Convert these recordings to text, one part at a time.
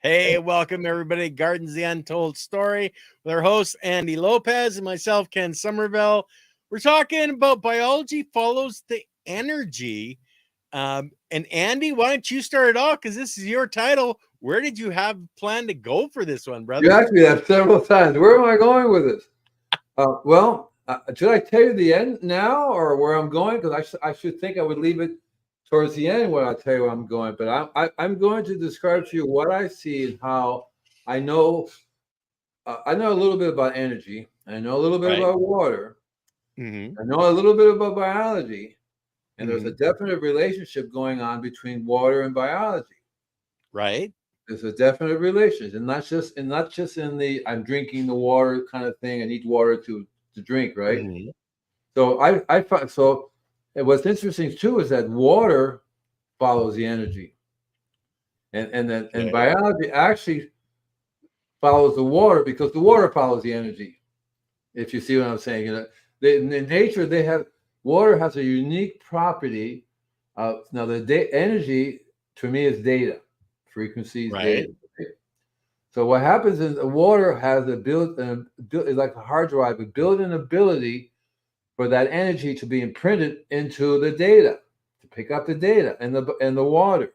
Hey, welcome everybody. Gardens the Untold Story with our host Andy Lopez and myself, Ken Somerville. We're talking about biology follows the energy. And Andy, why don't you start it off? Because this is your title. Where did you have planned to go for this one, brother? You asked me that several times. Where am I going with this? Should I tell you the end now or where I'm going? Because I should think I would leave it towards the end when I tell you where I'm going. But I'm going to describe to you what I see and how I know. I know a little bit about energy. I know a little bit about water. I know a little bit about biology. And there's a definite relationship going on between water and biology. Right. There's a definite relationship, and not just in the I'm drinking the water kind of thing. I need water to drink, right? So I find so. And what's interesting too is that water follows the energy, and biology actually follows the water because the water follows the energy. If you see what I'm saying, in nature water has a unique property. Now the energy to me is data. Frequencies, data. So what happens is the water has it's like a hard drive, a built-in ability for that energy to be imprinted into the data, to pick up the data and the water.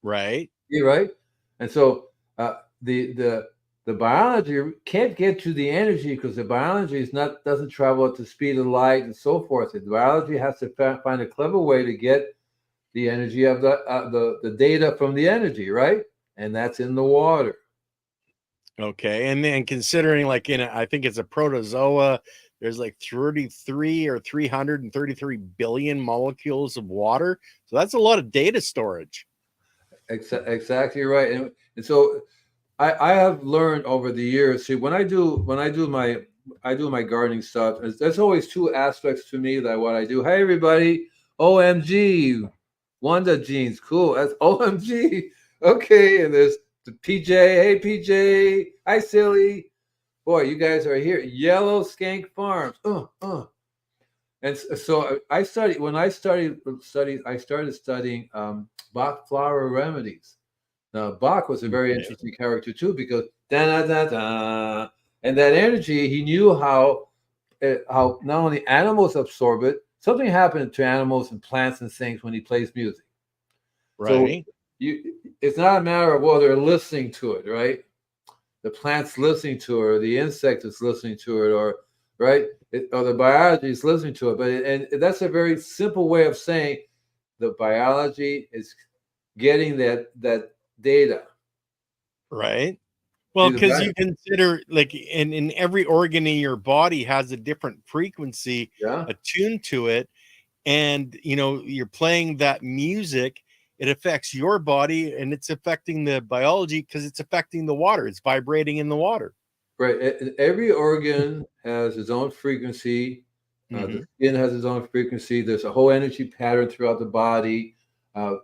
Right. Yeah, right. And so the biology can't get to the energy because the biology doesn't travel at the speed of light and so forth. The biology has to find a clever way to get the energy of the data from the energy, right? And that's in the water. Okay. And then considering I think it's a protozoa, there's like 33 or 333 billion molecules of water. So that's a lot of data storage. Exactly right. And so I have learned over the years, see, when I do my gardening stuff, there's always two aspects to me that what I do. Hey everybody, OMG. Wanda jeans, cool. That's OMG. Okay, and there's the PJ. Hey PJ. Hi Silly. Boy, you guys are here. Yellow Skank Farms. And so I started studying Bach flower remedies. Now Bach was a very interesting character too because da da da, and that energy he knew how not only animals absorb it. Something happened to animals and plants and things when he plays music. Right. So it's not a matter of whether they're listening to it, right? The plant's listening to it, or the insect is listening to it, or right, or the biology is listening to it. And that's a very simple way of saying the biology is getting that data. Right. Well, because you consider in every organ in your body has a different frequency attuned to it. And, you're playing that music, it affects your body and it's affecting the biology because it's affecting the water. It's vibrating in the water. Right. Every organ has its own frequency. The skin has its own frequency. There's a whole energy pattern throughout the body, how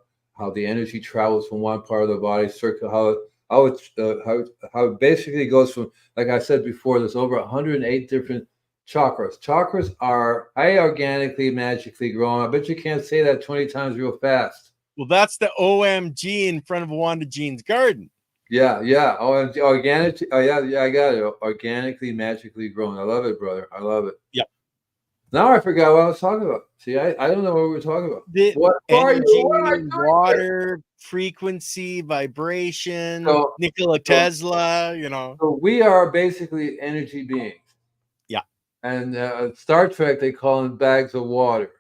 the energy travels from one part of the body, how it basically goes from, like I said before, there's over 108 different chakras. Chakras are organically, magically grown. I bet you can't say that 20 times real fast. Well, that's the OMG in front of Wanda Jean's garden. Yeah. OMG, organic. Oh, yeah, I got it. Organically, magically grown. I love it, brother. I love it. Yeah. Now I forgot what I was talking about. See, I don't know what we were talking about. What energy, water, frequency, vibration, Nikola Tesla, So we are basically energy beings. Yeah. And Star Trek, they call them bags of water.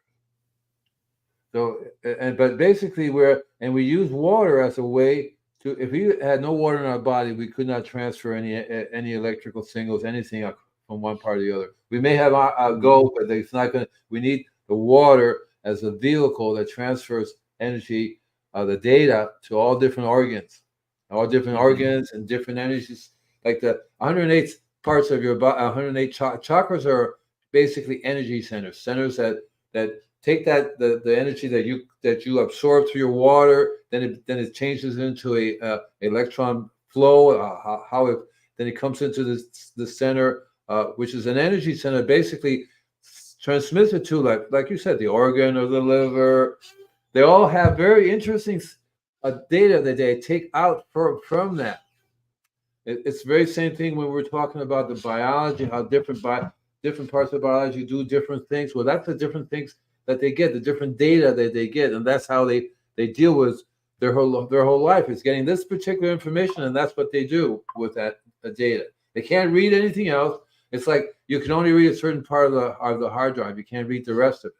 So, but basically we use water as a way to, if we had no water in our body, we could not transfer any electrical signals, anything from one part to the other. We may have our go, but it's not going to, we need the water as a vehicle that transfers energy, the data to all different organs and different energies. Like the 108 parts of your body, 108 chakras are basically energy centers that take the energy that you absorb through your water, then it changes into a electron flow. Then it comes into the center which is an energy center, basically transmits it to, like you said, the organ or the liver. They all have very interesting data that they take out from that. It's the very same thing when we're talking about the biology, how different parts of biology do different things. Well, that's the different things that they get, the different data that they get, and that's how they deal with their whole life. Is getting this particular information, and that's what they do with that data. They can't read anything else. It's like you can only read a certain part of the hard drive. You can't read the rest of it.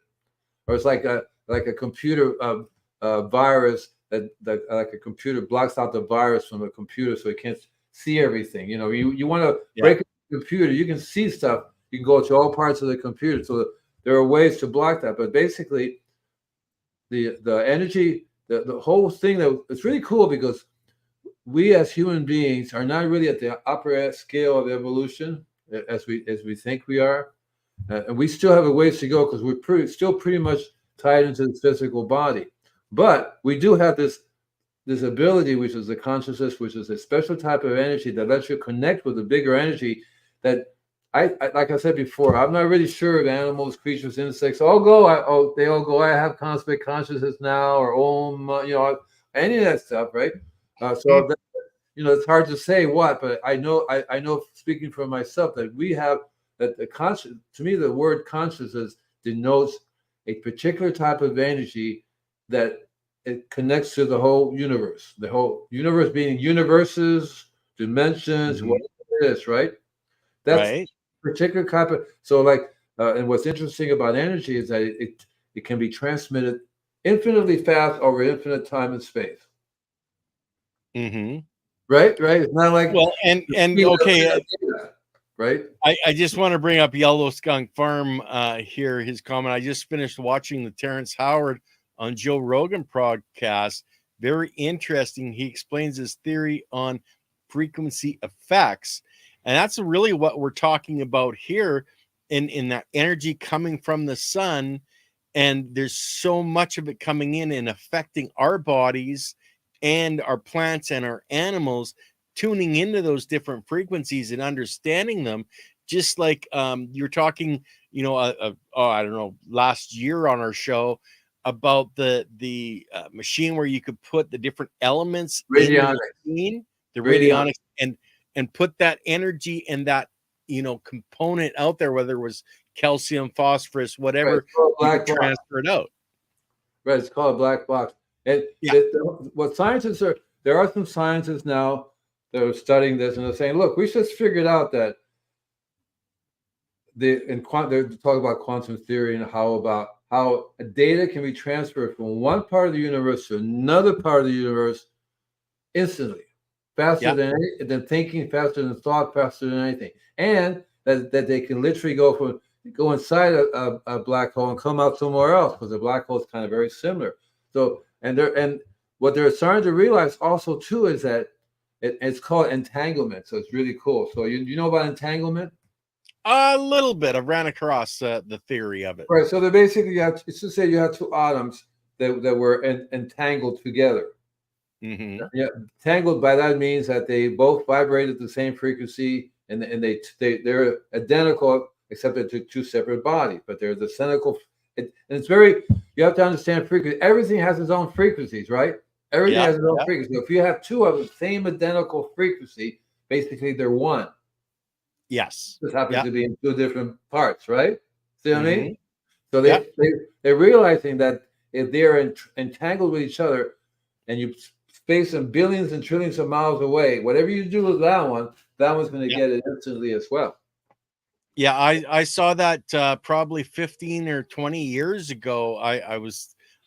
Or it's like a computer virus that like a computer blocks out the virus from a computer, so it can't see everything. You know, you want to break a computer, you can see stuff. You can go to all parts of the computer. So there are ways to block that. But basically, the energy, the whole thing, that it's really cool because we as human beings are not really at the upper scale of evolution as we think we are, and we still have a ways to go because we're still pretty much tied into the physical body. But we do have this ability, which is the consciousness, which is a special type of energy that lets you connect with a bigger energy that I like I said before, I'm not really sure if animals, creatures, insects they all go, I have cosmic consciousness now, or any of that stuff, right? So that, it's hard to say what, but I know speaking for myself that we have that the conscious. To me, the word consciousness denotes a particular type of energy that it connects to the whole universe. The whole universe being universes, dimensions, whatever it is, right? That's right. Particular type of. So, like, and what's interesting about energy is that it can be transmitted infinitely fast over infinite time and space. Mm-hmm. Right. It's not like and okay. Right. I just want to bring up Yellow Skunk Farm here. His comment. I just finished watching the Terrence Howard on Joe Rogan podcast. Very interesting. He explains his theory on frequency effects. And that's really what we're talking about here in that energy coming from the sun. And there's so much of it coming in and affecting our bodies and our plants and our animals, tuning into those different frequencies and understanding them. Just like you're talking, I don't know, last year on our show about the machine where you could put the different elements in the machine, the radionics, and put that energy and that component out there, whether it was calcium, phosphorus, whatever, you transfer it out. Right, it's called a black box. And what scientists are, there are some scientists now that are studying this, and they're saying, look, we just figured out that they're talking about quantum theory and how data can be transferred from one part of the universe to another part of the universe instantly, faster than thinking, faster than thought, faster than anything, and that they can literally go inside a black hole and come out somewhere else, because the black hole is kind of very similar. So and what they're starting to realize also too is that it's called entanglement. So it's really cool. So you know about entanglement? A little bit. I ran across the theory of it. Right. So they basically it's to say you have two atoms that were entangled together. Mm-hmm. Yeah, tangled by that means that they both vibrate at the same frequency, and they're identical, except that they're two separate bodies, but they're the identical. And it's very, you have to understand frequency. Everything has its own frequencies, right? Everything has its own frequency. If you have two of the same identical frequency, basically they're one. Yes. This happens to be in two different parts, right? See what I mean? So they're realizing that if they're entangled with each other, and you space them billions and trillions of miles away, whatever you do with that one's going to get it instantly as well. Yeah, I saw that probably 15 or 20 years ago.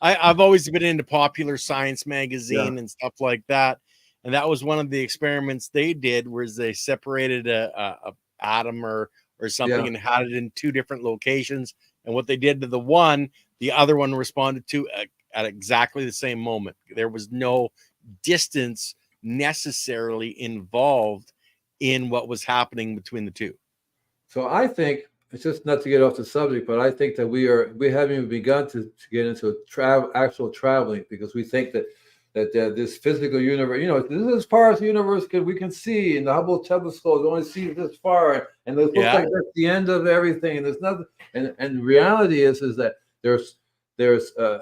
I've always been into Popular Science magazine and stuff like that, and that was one of the experiments they did, was they separated a atom or something and had it in two different locations, and what they did to the one, the other one responded to at exactly the same moment. There was no distance necessarily involved in what was happening between the two. So I think, it's just not to get off the subject, but I think that we haven't even begun to get into actual traveling, because we think that this physical universe, this is as far as the universe we can see, and the Hubble telescope only sees this far, and it looks like that's the end of everything, and there's nothing. And reality is that there's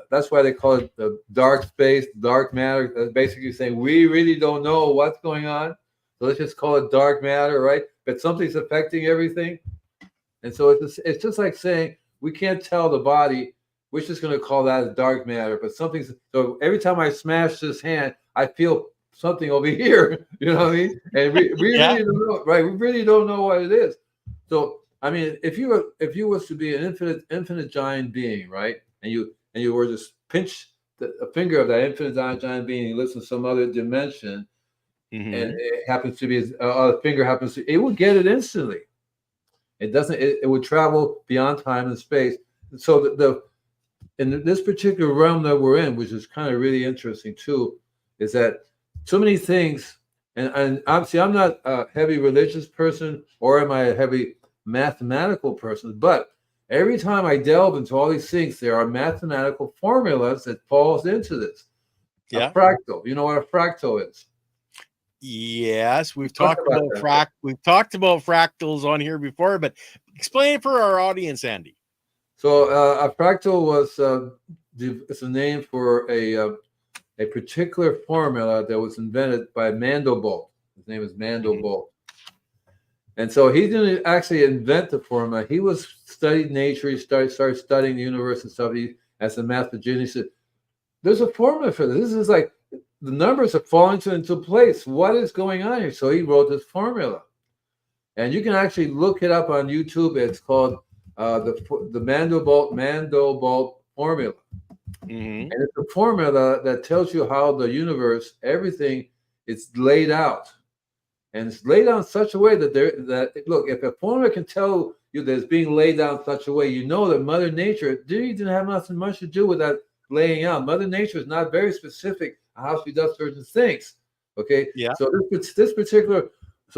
that's why they call it the dark space, dark matter. That's basically saying we really don't know what's going on, so let's just call it dark matter, right? But something's affecting everything, and so it's just like saying we can't tell the body. We're just going to call that dark matter, but something's. So every time I smash this hand, I feel something over here. You know what I mean? And we really don't know, right? We really don't know what it is. So I mean, if you was to be an infinite giant being, right? And you were to pinch a finger of that infinite giant being and lives in some other dimension, and it happens to be a finger happens to, it would get it instantly. It doesn't. It would travel beyond time and space. So in this particular realm that we're in, which is kind of really interesting too, is that so many things. And obviously, I'm not a heavy religious person, or am I a heavy mathematical person, but every time I delve into all these things, there are mathematical formulas that falls into this. A fractal. You know what a fractal is? Yes, we've talked about fractals on here before, but explain it for our audience, Andy. So a fractal was it's a name for a particular formula that was invented by Mandelbrot. His name is Mandelbrot. And so he didn't actually invent the formula. He studied nature. He started studying the universe and stuff. As a mathematician, he said, there's a formula for this. This is like the numbers are falling into place. What is going on here? So he wrote this formula. And you can actually look it up on YouTube. It's called the Mandelbrot formula. And it's a formula that tells you how the universe, everything, is laid out. And it's laid out in such a way that look, if a formula can tell you that it's being laid out in such a way, you know that Mother Nature didn't have nothing much to do with that laying out. Mother Nature is not very specific on how she does certain things. Okay. Yeah. So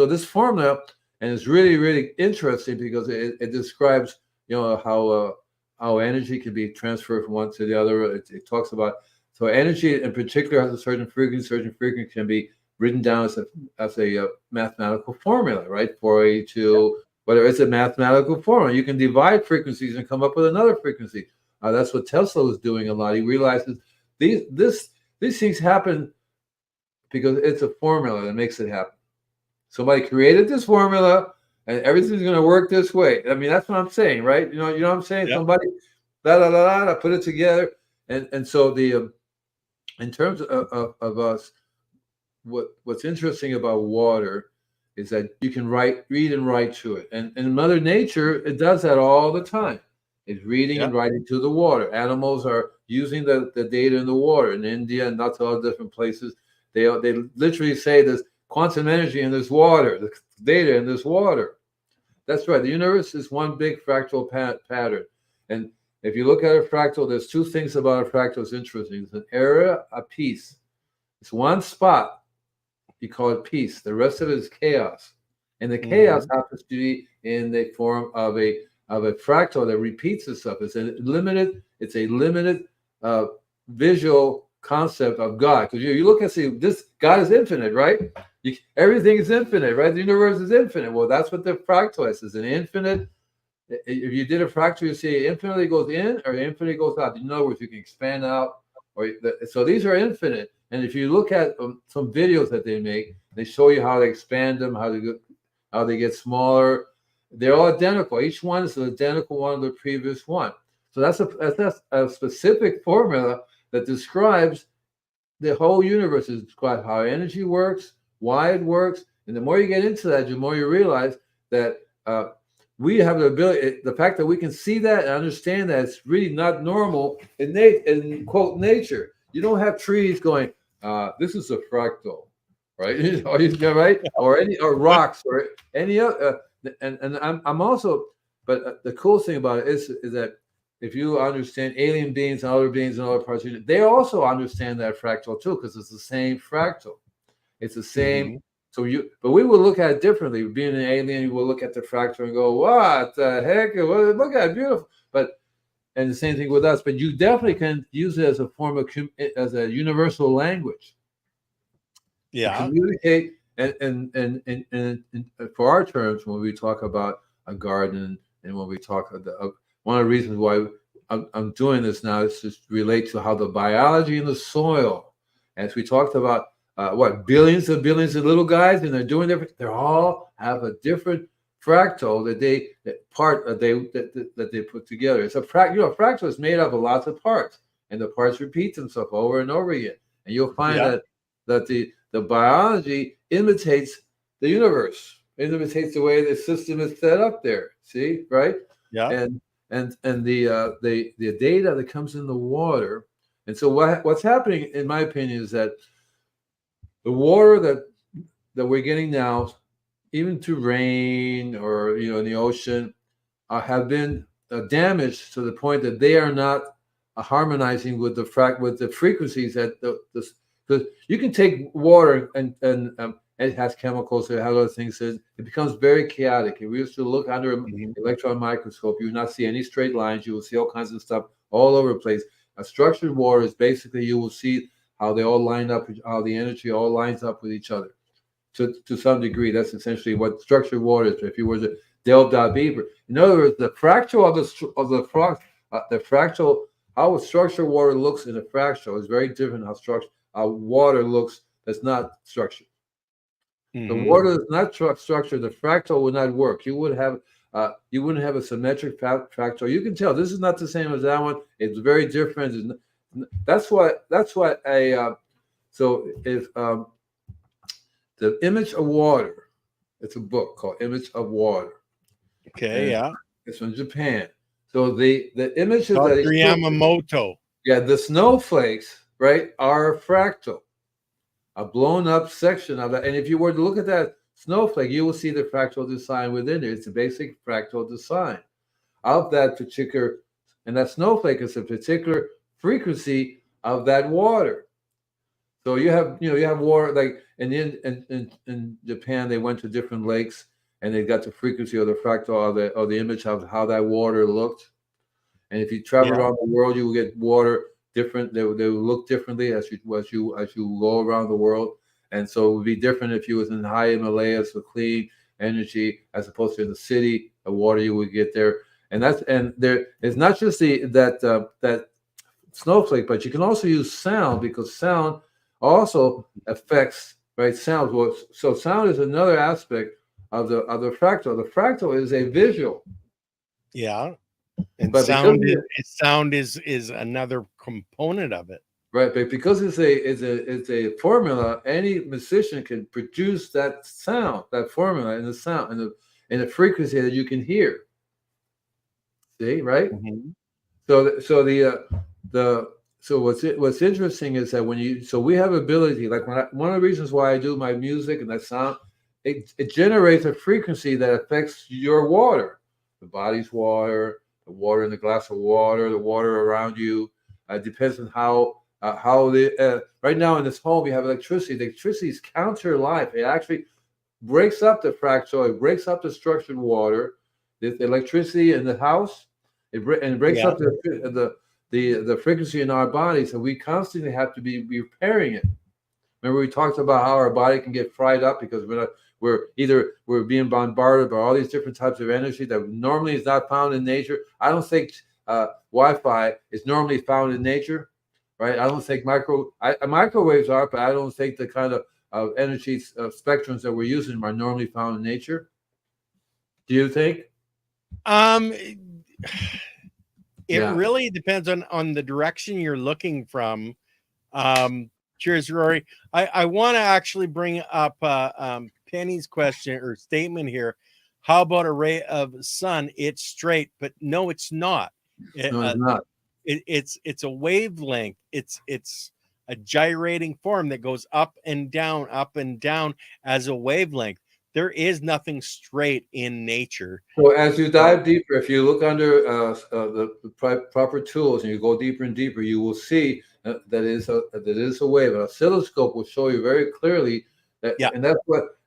this formula, and it's really, really interesting because it describes, how energy can be transferred from one to the other. It talks about, so energy in particular has a certain frequency. Certain frequency can be written down as a mathematical formula, right? 482, whatever. It's a mathematical formula. You can divide frequencies and come up with another frequency. That's what Tesla was doing a lot. He realizes these things happen because it's a formula that makes it happen. Somebody created this formula, and everything's going to work this way. I mean, that's what I'm saying, right? You know what I'm saying? Yep. Somebody put it together, and so in terms of us. What's interesting about water is that you can read and write to it. And Mother Nature, it does that all the time. It's reading and writing to the water. Animals are using the data in the water. In India and lots of other different places, they literally say there's quantum energy in this water, the data in this water. That's right. The universe is one big fractal pattern. And if you look at a fractal, there's two things about a fractal that's interesting. It's an area, a piece. It's one spot. You call it peace. The rest of it is chaos, and the chaos happens to be in the form of a fractal that repeats itself. It's a limited visual concept of God. Because you look and see, this God is infinite, right? Everything is infinite, right? The universe is infinite. Well, that's what the fractal is. It's an infinite. If you did a fractal, you see it infinitely goes in or infinitely goes out. In other words, you can expand out. So these are infinite. And if you look at some videos that they make, they show you how they expand them, how they get smaller. They're all identical. Each one is an identical one of the previous one. So that's a specific formula that describes the whole universe. It describes how energy works, why it works. And the more you get into that, the more you realize that we have the ability, the fact that we can see that and understand that it's really not normal in quote nature. You don't have trees going, this is a fractal, right? Right? Or rocks or any other. And I'm also, but the cool thing about it is that if you understand alien beings and other beings in other parts of the, they also understand that fractal too, because it's the same fractal. It's the same. So but we will look at it differently. Being an alien, you will look at the fractal and go, "What the heck? Look at it, beautiful." But and the same thing with us. But you definitely can use it as a form of as a universal language. Yeah. To communicate and for our terms, when we talk about a garden, and when we talk one of the reasons why I'm doing this now is to relate to how the biology in the soil, as we talked about, billions of little guys, and they're doing different. They all have a different fractal that they put together. It's a fractal. A fractal is made up of lots of parts, and the parts repeat themselves over and over again. And you'll find that the biology imitates the universe. It imitates the way the system is set up there. See, right? Yeah. And the data that comes in the water. And so what's happening, in my opinion, is that the water that we're getting now, even through rain or in the ocean, have been damaged to the point that they are not harmonizing with the frequencies that because you can take water and it has chemicals, it has other things. It becomes very chaotic. If we used to look under an electron microscope, you would not see any straight lines. You will see all kinds of stuff all over the place. A structured water is basically, you will see how they all line up, how the energy all lines up with each other. To some degree, that's essentially what structured water is. If you were to delve down deeper, in other words, the fractal the fractal, how a structured water looks in a fractal is very different how water looks that's not structured. The water is not structured. The fractal would not work. You wouldn't have a symmetric fractal. You can tell this is not the same as that one. It's very different. That's why so if the image of water, it's a book called Image of Water. Okay, yeah. It's from Japan. So the images Dr. Yamamoto. Yeah, the snowflakes, right, are a fractal, a blown up section of that. And if you were to look at that snowflake, you will see the fractal design within it. It's a basic fractal design of that particular, and that snowflake is a particular frequency of that water. So you have water, like in Japan, they went to different lakes and they got the frequency of the fractal of the image of how that water looked. And if you travel around the world, you will get water different. They will look differently as you go around the world. And so it would be different if you was in the high Himalayas for clean energy, as opposed to in the city, the water you would get there. And there is not just that snowflake, but you can also use sound, because sound also affects sound. So sound is another aspect of the fractal. The fractal is a visual. Yeah. And but sound is another component of it. Right, but because it's a formula, any musician can produce that sound, that formula in the sound, in a frequency that you can hear. See, right? So what's interesting is that we have ability, like one of the reasons why I do my music and that sound, it generates a frequency that affects your water, the body's water, the water in the glass of water, the water around you. It depends on how right now in this home we have electricity. The electricity is counter life. It actually breaks up the fractal. It breaks up the structured water. The electricity in the house, it breaks up the frequency in our bodies, and we constantly have to be repairing it. Remember, we talked about how our body can get fried up because we're being bombarded by all these different types of energy that normally is not found in nature. I don't think Wi-Fi is normally found in nature, right? I don't think microwaves are, but I don't think the kind of energy spectrums that we're using are normally found in nature. Do you think? It really depends on the direction you're looking from. Cheers, Rory. I want to actually bring up Penny's question or statement here. How about a ray of sun? It's straight, but no, it's not. No, it's not. It's a wavelength. It's a gyrating form that goes up and down as a wavelength. There is nothing straight in nature. So as you dive deeper, if you look under the proper tools and you go deeper and deeper, you will see that it is a wave. An oscilloscope will show you very clearly that, and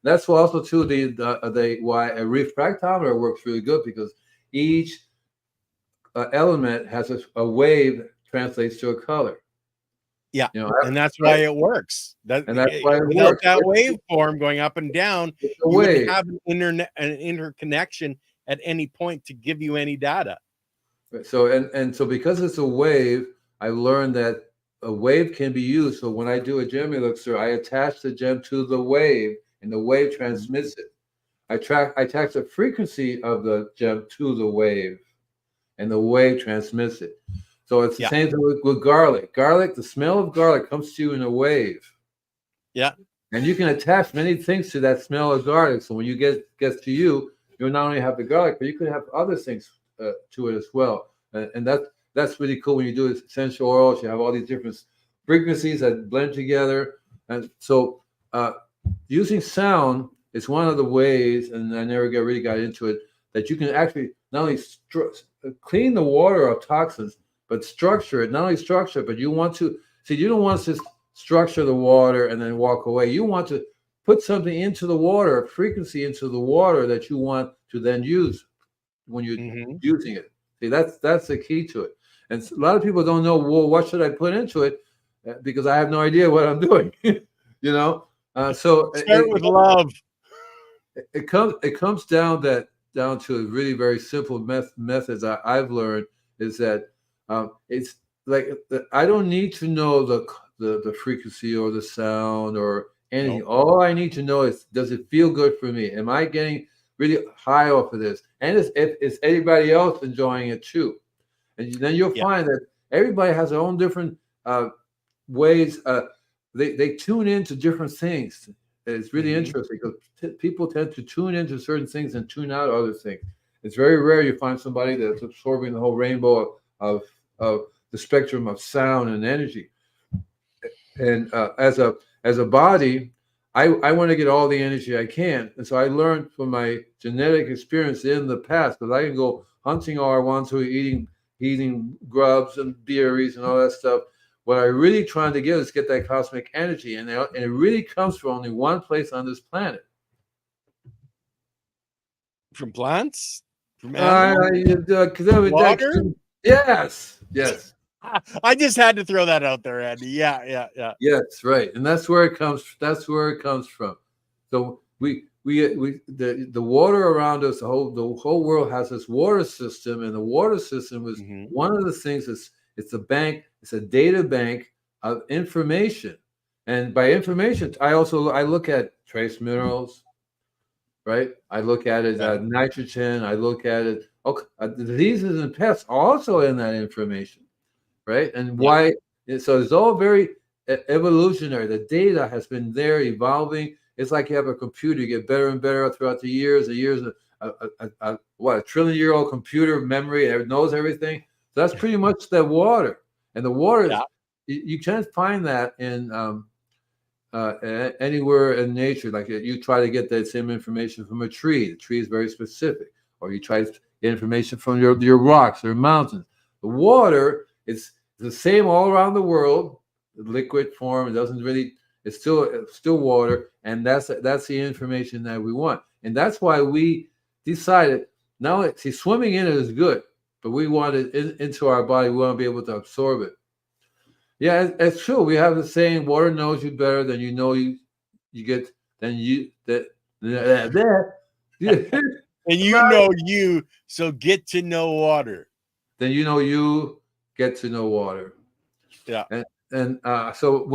that's also too why a refractometer works really good, because each element has a wave translates to a color. Yeah, and that's why it works. And that's why it without works. that waveform going up and down, you wouldn't have an interconnection at any point to give you any data. So so because it's a wave, I learned that a wave can be used. So when I do a gem elixir, I attach the gem to the wave, and the wave transmits it. I attach the frequency of the gem to the wave, and the wave transmits it. So it's the same thing with garlic. Garlic, the smell of garlic comes to you in a wave. Yeah. And you can attach many things to that smell of garlic. So when you gets to you, you'll not only have the garlic, but you could have other things to it as well. And that's really cool when you do essential oils. You have all these different frequencies that blend together. And so using sound is one of the ways, and I never really got into it, that you can actually not only clean the water of toxins, but structure it. Not only structure it, but you want to you don't want to just structure the water and then walk away. You want to put something into the water, a frequency into the water that you want to then use when you're using it. See, that's the key to it. And a lot of people don't know, well, what should I put into it? Because I have no idea what I'm doing. So start with love. It comes down to a really very simple methods I've learned is that it's like I don't need to know the frequency or the sound or anything. Nope. All I need to know is, does it feel good for me? Am I getting really high off of this? And is anybody else enjoying it too? And then you'll find that everybody has their own different ways. They tune into different things. It's really interesting because people tend to tune into certain things and tune out other things. It's very rare you find somebody that's absorbing the whole rainbow of the spectrum of sound and energy. And as a body, I want to get all the energy I can. And so I learned from my genetic experience in the past, because I can go hunting all I want to, eating grubs and berries and all that stuff. What I really trying to get is get that cosmic energy, and it really comes from only one place on this planet. From plants? From animals? Water? Yes. I just had to throw that out there, Andy. Yeah. Yes, right, and that's where it comes. That's where it comes from. So the water around us, the whole world has this water system, and the water system was one of the things. It's a bank. It's a data bank of information, and by information, I look at trace minerals, right? I look at it nitrogen. I look at it. Diseases and pests are also in that information, right? And why? So it's all very evolutionary. The data has been there, evolving. It's like you have a computer. You get better and better throughout the years. A trillion-year-old computer memory. It knows everything. So that's pretty much the water. And the water, you can't find that in anywhere in nature. Like you try to get that same information from a tree. The tree is very specific. Or you try to get information from your rocks or mountains. The water is the same all around the world. Liquid form. It doesn't really. It's still water, and that's the information that we want. And that's why we decided. Now, swimming in it is good. But we want it into our body. We want to be able to absorb it. Yeah, it's true. We have the saying, water knows you better than you know you get, than you, that. And you know you, so get to know water. Then you know you get to know water. Yeah. And so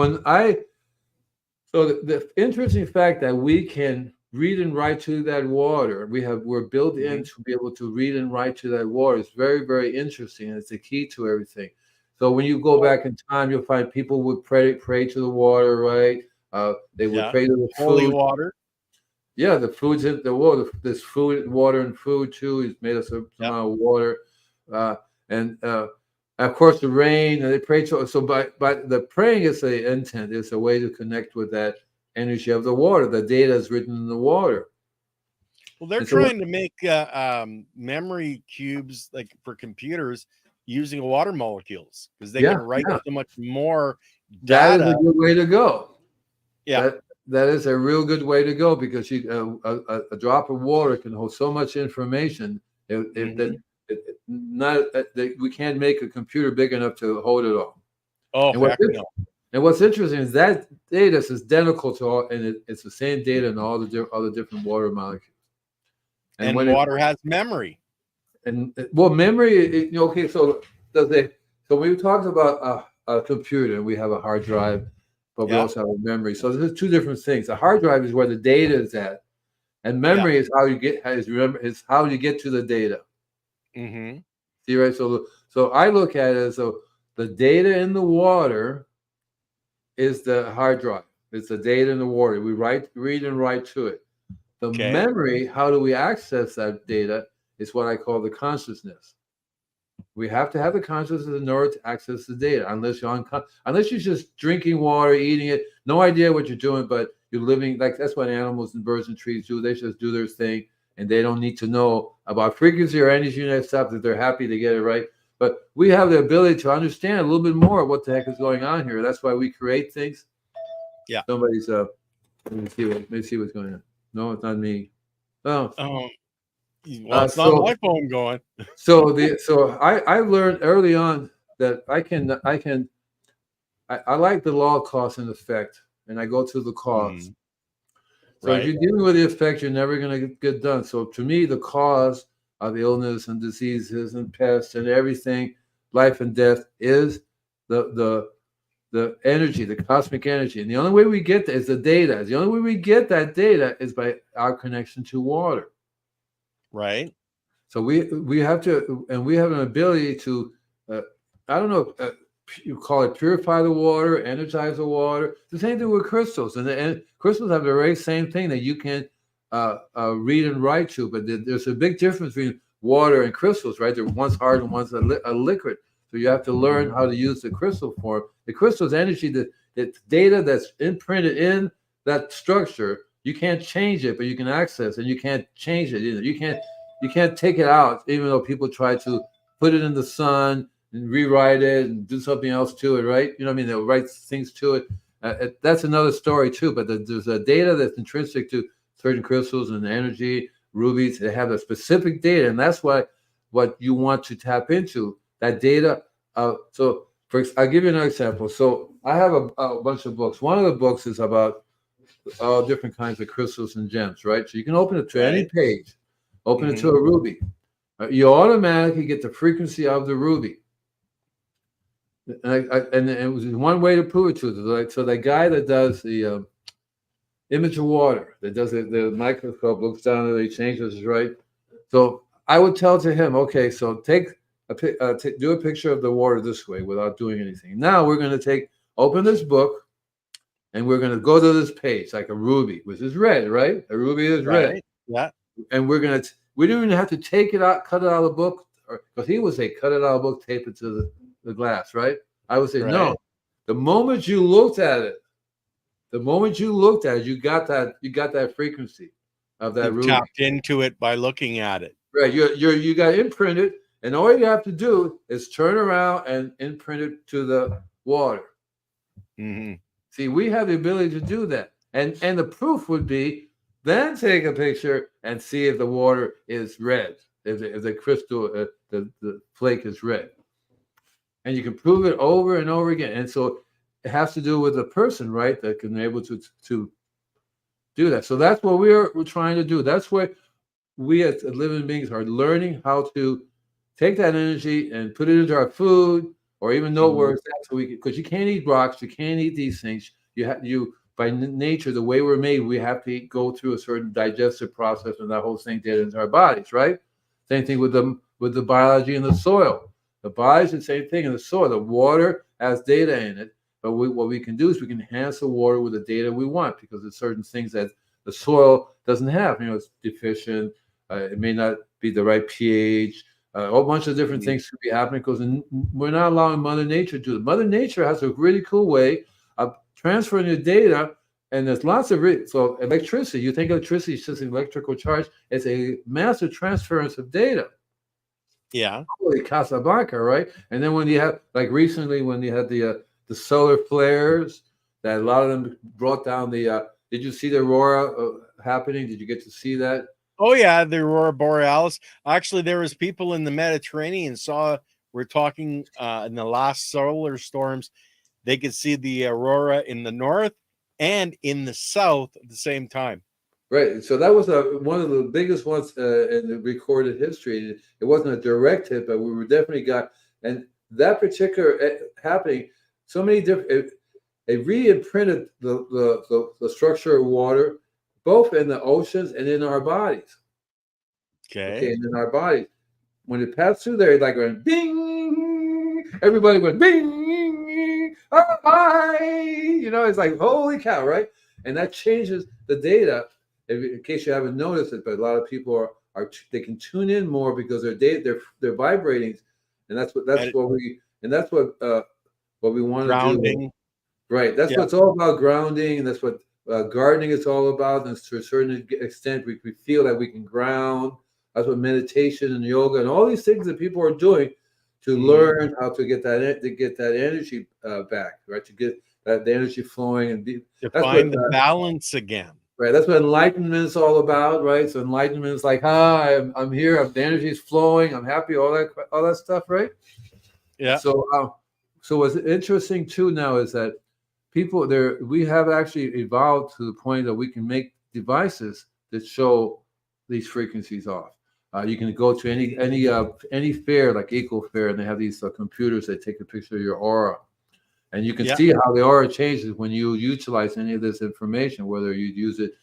the interesting fact that we can read and write to that water. We're built in to be able to read and write to that water. It's very, very interesting. And it's the key to everything. So when you go back in time, you'll find people would pray to the water, right? They would pray to the holy food. Water. Yeah, the food's in the water. There's food, water, and food too. It's made us of water, and of course the rain. And they pray to. So by the praying is the intent. It's a way to connect with that energy of the water. The data is written in the water. Well, they're trying to make memory cubes like for computers using water molecules because they can write so much more data. That is a good way to go. Yeah, that is a real good way to go because a drop of water can hold so much information. If we can't make a computer big enough to hold it all. Oh, and what's interesting is that data is identical to all, and it's the same data in all the different water molecules. And when water has memory. And well, memory. Okay, so So we talked about a computer. We have a hard drive, but we also have a memory. So there's two different things. A hard drive is where the data is at, and memory is how you get how you get to the data. Mm-hmm. See, right? So I look at it as the data in the water is the hard drive. It's the data in the water. We read and write to it. The memory, how do we access that data, is what I call the consciousness. We have to have the consciousness in order to access the data. Unless you're just drinking water, eating it, no idea what you're doing, but you're living like that's what animals and birds and trees do. They just do their thing, and they don't need to know about frequency or energy and that stuff. That they're happy to get it right. But we have the ability to understand a little bit more what the heck is going on here. That's why we create things. Yeah. Somebody's let me see what's going on. No, it's not me. Oh. Well, it's not my phone going. So I learned early on that I like the law of cause and effect, and I go to the cause. So if you're dealing with the effect, you're never going to get done. So to me, the cause of illness and diseases and pests and everything, life and death, is the energy, the cosmic energy. And the only way we get that is the data. The only way we get that data is by our connection to water. Right. So we have to, and we have an ability to, I don't know, you call it purify the water, energize the water. The same thing with crystals, and crystals have the very same thing that you can read and write to. But there's a big difference between water and crystals, right? They're one's hard and one's a liquid. So you have to learn how to use the crystal form. The crystal's energy, the data that's imprinted in that structure. You can't change it, but you can access, and you can't change it either. You can't take it out, even though people try to put it in the sun and rewrite it and do something else to it, right? You know what I mean? They'll write things to it. That's another story too. But there's a data that's intrinsic to certain crystals and energy, rubies. They have a specific data, and that's what you want to tap into. That data. I'll give you another example. So I have a bunch of books. One of the books is about all different kinds of crystals and gems, right? So you can open it to any page, open it to a ruby. You automatically get the frequency of the ruby. And it was one way to prove it to you. So the guy that does the image of water, that does the microscope, looks down and he changes, right? So I would tell to him, okay, so do a picture of the water this way without doing anything. Now we're going to open this book, and we're going to go to this page, like a ruby, which is red, right? A ruby is red. Yeah. And we don't even have to take it out, cut it out of the book, because he would say, cut it out of the book, tape it to the glass, right? I would say, no. The moment you looked at it, you got that frequency of that ruby. Tapped into it by looking at it. Right. You got imprinted, and all you have to do is turn around and imprint it to the water. Mm-hmm. See, we have the ability to do that. And the proof would be then take a picture and see if the water is red, if the crystal, the flake is red. And you can prove it over and over again. And so it has to do with the person, right, that can be able to do that. So that's what we're trying to do. That's what we as living beings are learning, how to take that energy and put it into our food, or even know where it's at, because you can't eat rocks, you can't eat these things. You by nature, the way we're made, we have to go through a certain digestive process, and that whole thing did into our bodies, right? Same thing with the biology in the soil. The body's the same thing in the soil. The water has data in it, but what we can do is we can enhance the water with the data we want, because there's certain things that the soil doesn't have. It's deficient. It may not be the right pH. A whole bunch of different things could be happening because we're not allowing Mother Nature to do it. Mother Nature has a really cool way of transferring the data, and there's lots of so electricity. You think electricity is just an electrical charge? It's a massive transference of data. Yeah, holy Casablanca, right? And then when you have, like recently, when you had the solar flares, that a lot of them brought down the. Did you see the aurora happening? Did you get to see that? Oh yeah, the aurora borealis. Actually, there was people in the Mediterranean we're talking in the last solar storms, they could see the aurora in the north and in the south at the same time. Right. So that was one of the biggest ones in the recorded history. It wasn't a direct hit, but we were definitely got, and that particular happening, so many different, it re-imprinted the structure of water, both in the oceans and in our bodies. Okay, and in our bodies. When it passed through there, it like went ding. Everybody went ding. Oh my! It's like holy cow, right? And that changes the data. In case you haven't noticed it, but a lot of people they can tune in more because they're vibrating, and that's what we want to do. Right. That's what it's all about, grounding, and that's what gardening is all about. And to a certain extent, we feel that we can ground. That's what meditation and yoga and all these things that people are doing to learn how to get that energy back, right? To get the energy flowing and find the balance again. Right. That's what enlightenment is all about, right? So enlightenment is like, I'm here, the energy is flowing, I'm happy, all that stuff, right? Yeah. So what's interesting too now is that we have actually evolved to the point that we can make devices that show these frequencies off. You can go to any fair like Eco Fair, and they have these computers that take a picture of your aura, and you can see how the aura changes when you utilize any of this information, whether you use it,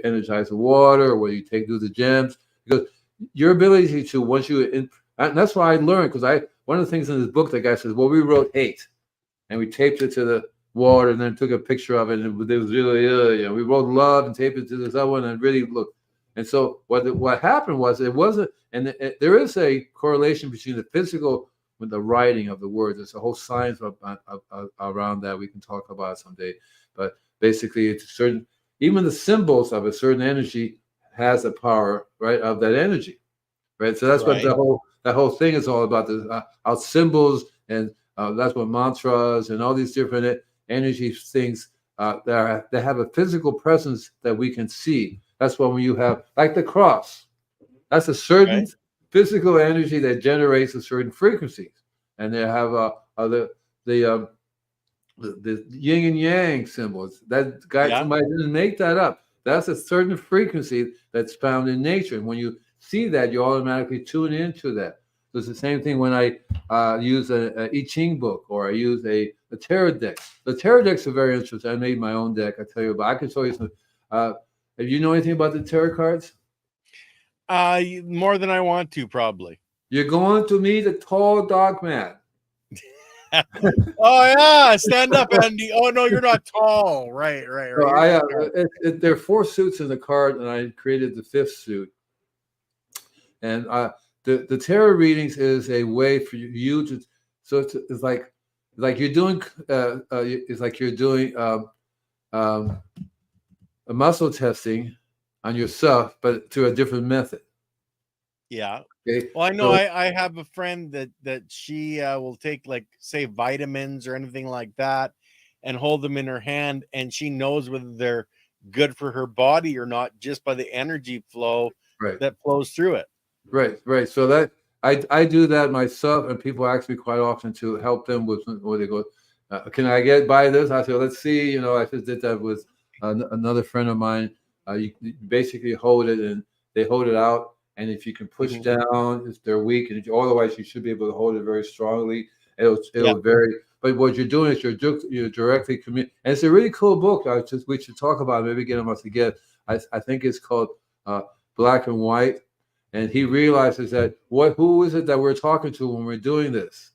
energize the water, or whether you do the gems, because your ability to and that's why I learned, because one of the things in this book, the guy says, well, we wrote hate, and we taped it to the water, and then took a picture of it, and it was really, we wrote love and taped it to this other one, and really looked. And so what happened was it wasn't, and there is a correlation between the physical with the writing of the words. There's a whole science around that we can talk about someday. But basically, it's certain, even the symbols of a certain energy has the power, right, of that energy, right? So that's what that whole thing is all about. Our symbols, and that's what mantras and all these different energy things that have a physical presence that we can see. That's when you have, like the cross, that's a certain physical energy that generates a certain frequencies, and they have the yin and yang symbols. That guy, somebody didn't make that up. That's a certain frequency that's found in nature, and when you see that, you automatically tune into that. So it's the same thing when I use a I Ching book, or I use a tarot deck. The tarot decks are very interesting. I made my own deck. I tell you, but I can show you some. If you know anything about the tarot cards? More than I want to, probably. You're going to meet a tall, dark man. Oh yeah, stand up, Andy. Oh no, you're not tall. Right. So there are 4 suits in the card, and I created the 5th suit. And the tarot readings is a way for you to. So it's like you're doing. It's like you're doing a muscle testing on yourself, but through a different method. Yeah. Okay. Well, I know I have a friend that she will take, like, say, vitamins or anything like that, and hold them in her hand, and she knows whether they're good for her body or not just by the energy flow that flows through it. Right. So that I do that myself, and people ask me quite often to help them with where they go. Can I buy this? I say, let's see. I just did that with another friend of mine. You basically hold it, and they hold it out. And if you can push down, if they're weak, and otherwise you should be able to hold it very strongly. It'll vary. But what you're doing is you're directly communicating. And it's a really cool book. We should talk about it. Maybe get them us again. I think it's called Black and White. And he realizes that who is it that we're talking to when we're doing this,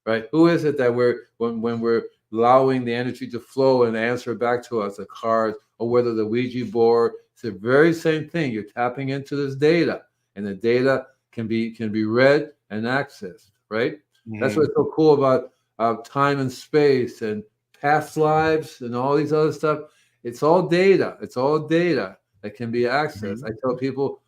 right? Who is it that when we're allowing the energy to flow and answer back to us, the cards, or whether the Ouija board? It's the very same thing. You're tapping into this data, and the data can be read and accessed, right? That's what's so cool about time and space and past lives and all these other stuff. It's all data. It's all data that can be accessed. I tell people,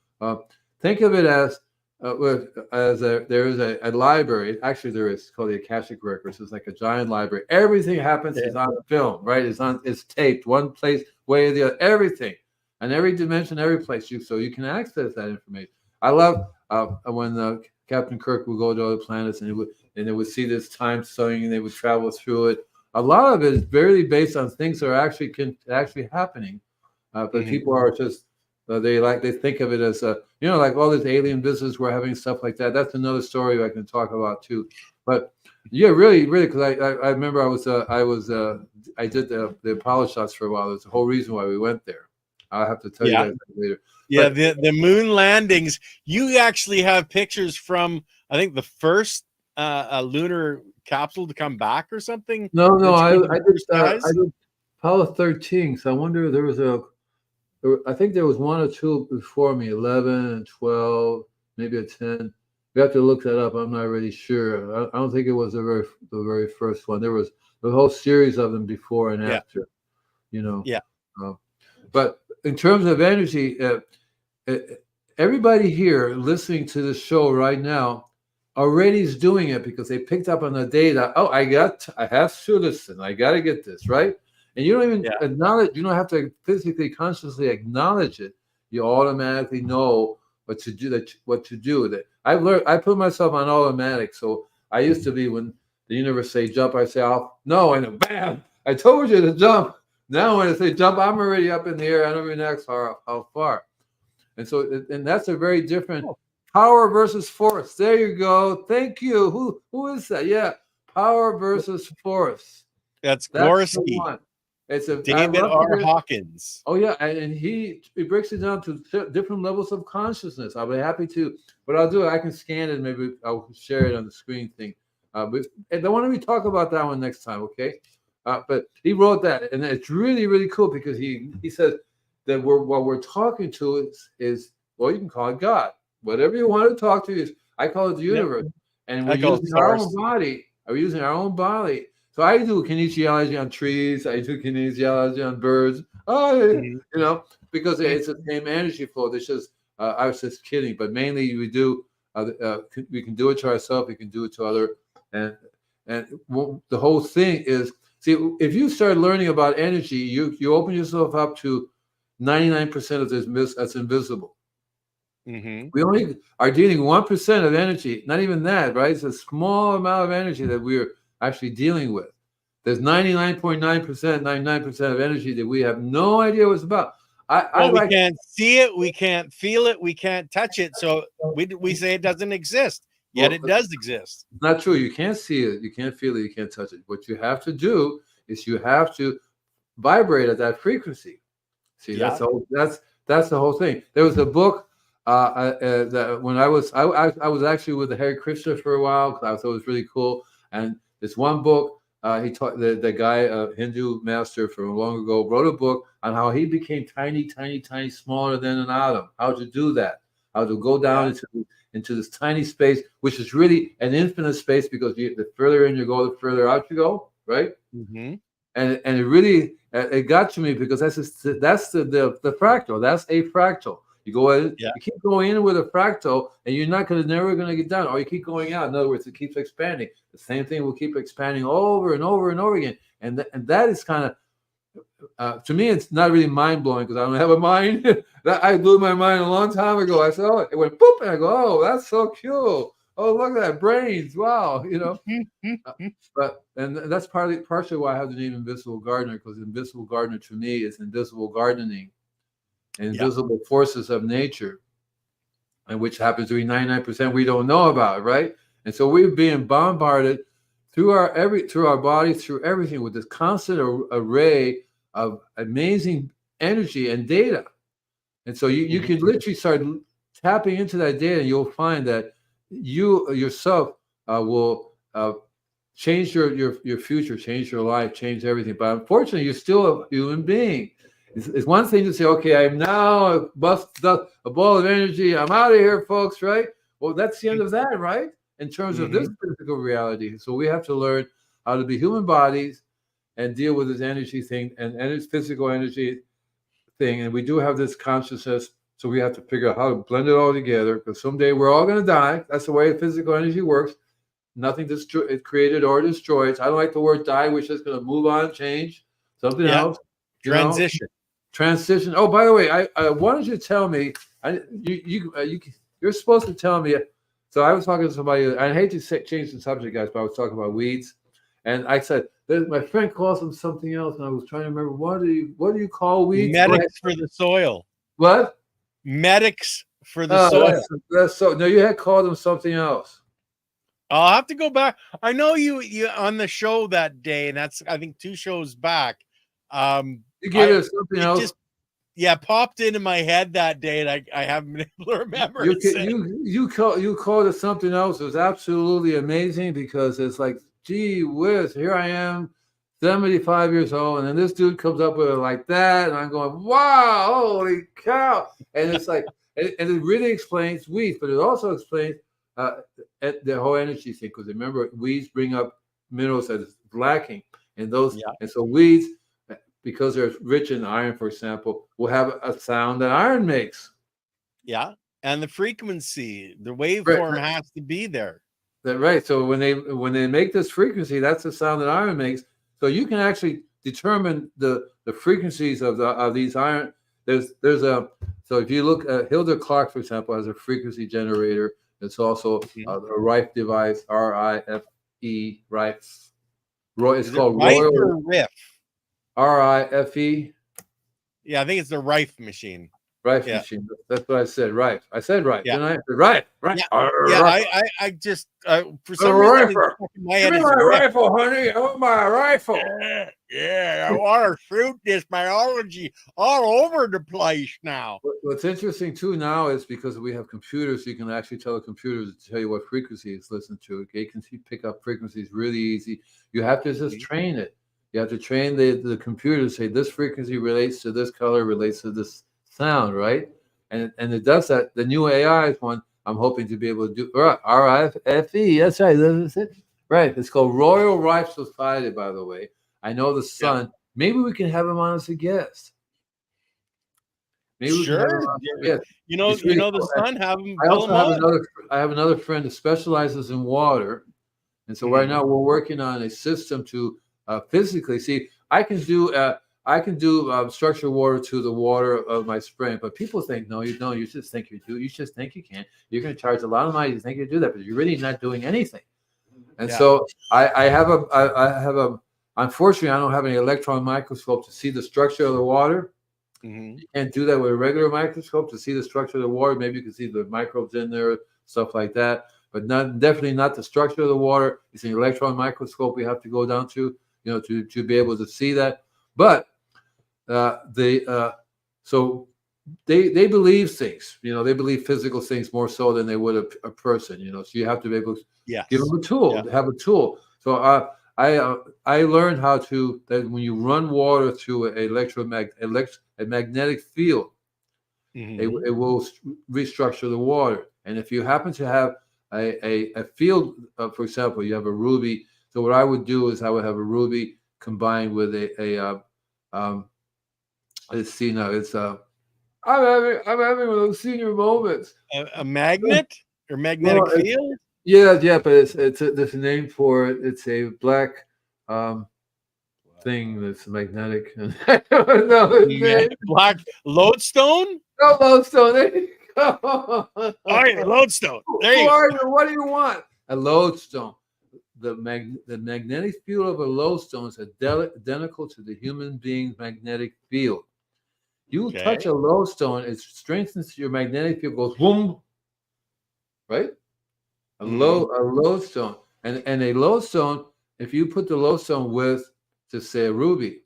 think of it as there is a library. Actually, there is called the Akashic Records. It's like a giant library. Everything happens is on film, right? It's taped one place, way or the other. Everything. and every dimension, every place. So you can access that information. I love when Captain Kirk would go to other planets and they would see this time sewing and they would travel through it. A lot of it is very based on things that are actually happening, but people are just they think of it as like all this alien business we're having, stuff like that. That's another story I can talk about too. But yeah, really, because I remember I did the Apollo shots for a while. There's the whole reason why we went there. I'll have to tell you guys later. Yeah, but the moon landings. You actually have pictures from, I think, the first lunar capsule to come back or something. No, I did Apollo 13. So I wonder if there was I think there was one or two before me, 11 and 12, maybe a 10. We have to look that up. I'm not really sure. I don't think it was the very first one. There was a whole series of them before and after. Yeah. But in terms of energy, everybody here listening to the show right now already is doing it because they picked up on the data. Oh, I have to listen. I got to get this, right? And you don't even acknowledge. You don't have to physically, consciously acknowledge it. You automatically know what to do. That I've learned. I put myself on automatic. So I used to be, when the universe say jump, I say, "Oh no," and bam! I told you to jump. Now when I say jump, I'm already up in the air. I don't even ask how far. And so, and that's a very different power versus force. There you go. Thank you. Who is that? Yeah, power versus force. That's Gorski. It's David R. Hawkins. Oh yeah, and he breaks it down to different levels of consciousness. I'll be happy to. What I'll do, I can scan it. Maybe I'll share it on the screen thing. But why don't we talk about that one next time? Okay. But he wrote that, and it's really, really cool because he says that what we're talking to is well, you can call it God, whatever you want to talk to. I call it the universe, and we're using our own body. Are using our own body? So I do kinesiology on trees. I do kinesiology on birds. Because it's the same energy flow. It's just I was just kidding, but mainly we do. We can do it to ourselves. We can do it to other, and the whole thing is. See, if you start learning about energy, you open yourself up to 99% of this that's invisible. We only are dealing 1% of energy, not even that, right? It's a small amount of energy that we're actually dealing with. There's 99.9%, of energy that we have no idea what it's about. We can't see it, we can't feel it, we can't touch it, so we say it doesn't exist. Yet it does exist. Not true. You can't see it. You can't feel it. You can't touch it. What you have to do is you have to vibrate at that frequency. See, that's the whole thing. There was a book that when I was actually with the Hare Krishna for a while because I thought it was really cool. And this one book, he taught the guy, a Hindu master from long ago, wrote a book on how he became tiny, smaller than an atom. How to do that? How to go down into this tiny space, which is really an infinite space because the further in you go, the further out you go, right? And it really it got to me because that's the fractal. That's a fractal. You go in, you keep going in with a fractal, and you're never going to get down. Or you keep going out. In other words, it keeps expanding. The same thing will keep expanding over and over and over again. And that is kind of to me, it's not really mind blowing because I don't have a mind. I blew my mind a long time ago. I said, "Oh," it went boop, and I go, "Oh, that's so cool! Oh, look at that, brains! Wow, But that's partially why I have the name Invisible Gardener, because Invisible Gardener to me is invisible gardening, invisible forces of nature, and which happens to be 99% we don't know about, right? And so we're being bombarded through our bodies, through everything, with this constant array of amazing energy and data. And so you can literally start tapping into that data, and you'll find that you yourself will change your future, change your life, change everything. But unfortunately, you're still a human being. It's one thing to say, okay, I'm now a ball of energy. I'm out of here, folks, right? Well, that's the end of that, right? In terms of this physical reality. So we have to learn how to be human bodies and deal with this energy thing and its physical energy thing. And we do have this consciousness. So we have to figure out how to blend it all together, because someday we're all going to die. That's the way physical energy works. Nothing is created or destroyed. I don't like the word die, which is going to move on, change, something else. Transition. transition. Oh, by the way, why don't you tell me? You're supposed to tell me. So I was talking to somebody. I hate to change the subject, guys, but I was talking about weeds, and I said my friend calls them something else, and I was trying to remember what do you call weeds? Medics for the soil. What? Medics for the soil. That's so. No, you had called them something else. I'll have to go back. I know you on the show that day, and that's I think 2 shows back. You gave it something else. Just, popped into my head that day, and I haven't been able to remember. You called it something else. It was absolutely amazing because it's like, gee whiz, here I am, 75 years old, and then this dude comes up with it like that, and I'm going, wow, holy cow! And it's like, and it really explains weeds, but it also explains the whole energy thing. Because remember, weeds bring up minerals that is lacking, and so weeds, because they're rich in iron, for example, will have a sound that iron makes. Yeah, and the frequency, the waveform has to be there. Right. So when they make this frequency, that's the sound that iron makes. So you can actually determine the frequencies of these iron. There's a so if you look at Hilda Clark, for example, has a frequency generator. It's also a Rife device, RIFE, Rife. It's called Royal Riff. RIFE. Yeah, I think it's the Rife machine. Rife machine. That's what I said. Rife. I said right. Yeah. Didn't I? Right. I just for some reason my head. Give me my rifle, honey. I want my rifle. Yeah, I want to shoot this biology all over the place now. What's interesting too now is because we have computers, you can actually tell the computers to tell you what frequency it's listened to. They can pick up frequencies really easy. You have to just train it. You have to train the computer to say this frequency relates to this color, relates to this sound, right? And it does that. The new AI is one I'm hoping to be able to do. RIFE, that's right. That's it. Right. It's called Royal Rife Society, by the way. I know the son. Yeah. Maybe we can have him on as a guest. Maybe sure. You know the son. Have him. I have another friend that specializes in water, and so right now we're working on a system to physically see. I can do structured water to the water of my spring, but people think no, you don't. You just think you do. You just think you can. You're going to charge a lot of money. You think you do that, but you're really not doing anything. And so I have a. Unfortunately, I don't have any electron microscope to see the structure of the water. You can't do that with a regular microscope to see the structure of the water. Maybe you can see the microbes in there, stuff like that, but definitely not the structure of the water. It's an electron microscope we have to go down to, to be able to see that. But so they believe things, they believe physical things more so than they would a person, so you have to be able to give them a tool, have a tool. So I learned how that when you run water through a magnetic field, it will restructure the water. And if you happen to have a field, for example, you have a ruby. So what I would do is I would have a ruby combined with let's see now. It's I'm having one of those senior moments. A magnet or magnetic field? Yeah, but there's a name for it. It's a black thing that's magnetic. I don't know. Black lodestone? No, lodestone. There you go. All right, lodestone. There you go. What do you want? A lodestone. The magnetic field of a lodestone is identical to the human being's magnetic field. You touch a lodestone, it strengthens your magnetic field, goes boom, right? A lodestone. And a lodestone, if you put the lodestone with, just say, a ruby,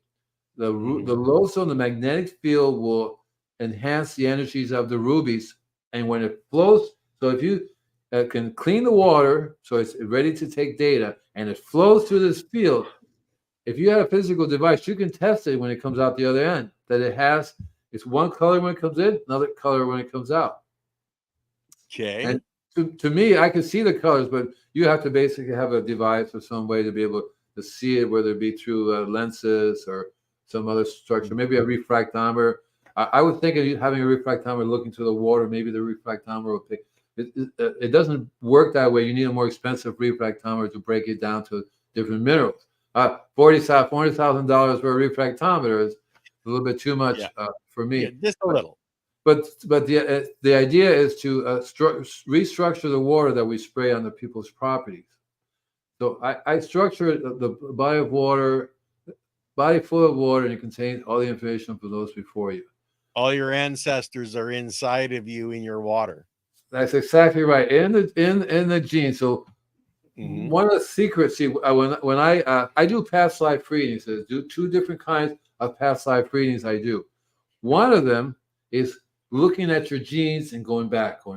the lodestone, the magnetic field will enhance the energies of the rubies. And when it flows, so if you can clean the water, so it's ready to take data, and it flows through this field, if you have a physical device, you can test it when it comes out the other end, that it's one color when it comes in, another color when it comes out. Okay. And to me, I can see the colors, but you have to basically have a device or some way to be able to see it, whether it be through lenses or some other structure, maybe a refractometer. I would think of having a refractometer looking through the water. Maybe the refractometer will pick. It doesn't work that way. You need a more expensive refractometer to break it down to different minerals. $40,000 for a refractometer a little bit too much for me. Yeah, just a little. But the idea is to restructure the water that we spray on the people's properties. So I structure the body of water, body full of water, and it contains all the information for those before you. All your ancestors are inside of you in your water. That's exactly right. In the gene. So one of the secrets, see, when I do past life readings, there's two different kinds of past life readings I do. One of them is looking at your genes and going back. So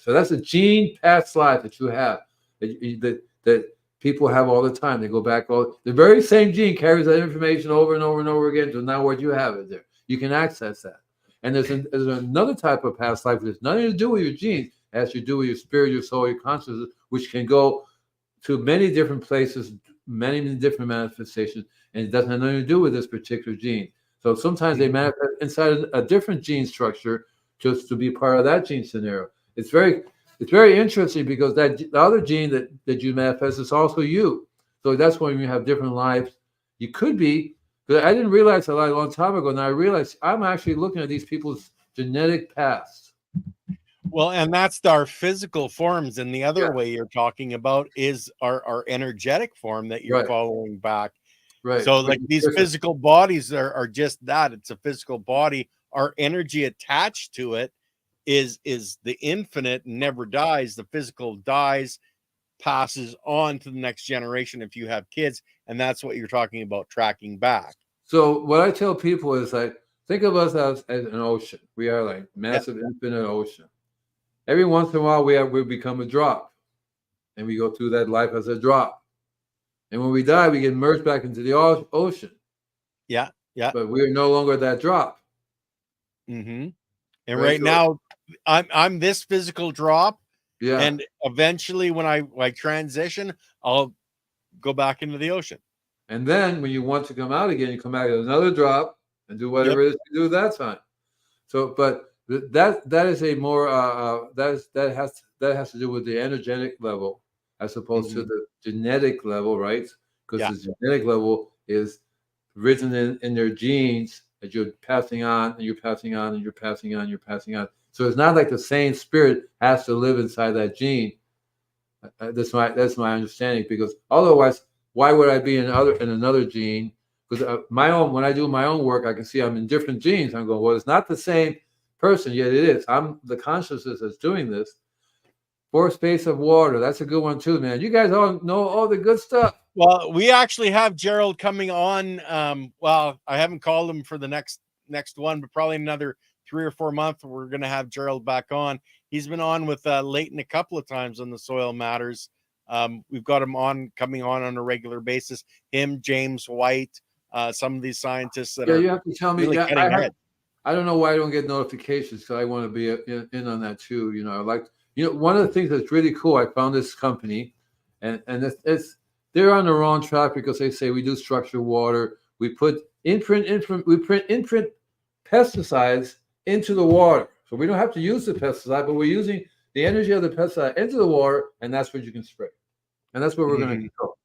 that's a gene past life that you have, that people have all the time. They go back, the very same gene carries that information over and over and over again. So now where you have it there, you can access that. And there's another type of past life that's nothing to do with your genes. It has to do with your spirit, your soul, your consciousness, which can go to many different places, many different manifestations, and it doesn't have nothing to do with this particular gene. So sometimes they manifest inside a different gene structure just to be part of that gene scenario. It's very interesting because the other gene that you manifest is also you. So that's when you have different lives. You could be, but I didn't realize a long time ago. Now I realize I'm actually looking at these people's genetic past. Well, and that's our physical forms. And the other way you're talking about is our energetic form that you're following back. Right. So like these physical bodies are just that. It's a physical body. Our energy attached to it is the infinite, never dies. The physical dies, passes on to the next generation if you have kids. And that's what you're talking about, tracking back. So what I tell people is like, think of us as an ocean. We are like massive infinite ocean. Every once in a while we become a drop. And we go through that life as a drop. And when we die, we get merged back into the ocean. Yeah, yeah. But we are no longer that drop. Mm-hmm. And right now, I'm this physical drop. Yeah. And eventually, when I transition, I'll go back into the ocean. And then when you want to come out again, you come back as another drop and do whatever it is you do that time. So, but that is a more that has to do with the energetic level as opposed to the genetic level, right? Because the genetic level is written in their genes that you're passing on, and you're passing on, and you're passing on, you're passing on. So it's not like the same spirit has to live inside that gene. That's my understanding. Because otherwise, why would I be in another gene? Because when I do my own work, I can see I'm in different genes. I'm going, well, it's not the same person, yet it is. I'm the consciousness that's doing this. Fourth space of water. That's a good one too, man. You guys all know all the good stuff. Well, we actually have Gerald coming on. Well, I haven't called him for the next one, but probably another 3 or 4 months, we're going to have Gerald back on. He's been on with Leighton a couple of times on the Soil Matters. We've got him coming on a regular basis. Him, James White, some of these scientists that are you have to tell me. Really I don't know why I don't get notifications, because I want to be in on that too. You know, one of the things that's really cool. I found this company, and they're on the wrong track because they say we do structured water. We put imprint pesticides into the water, so we don't have to use the pesticide, but we're using the energy of the pesticide into the water, and that's what you can spray, and that's what we're going to control.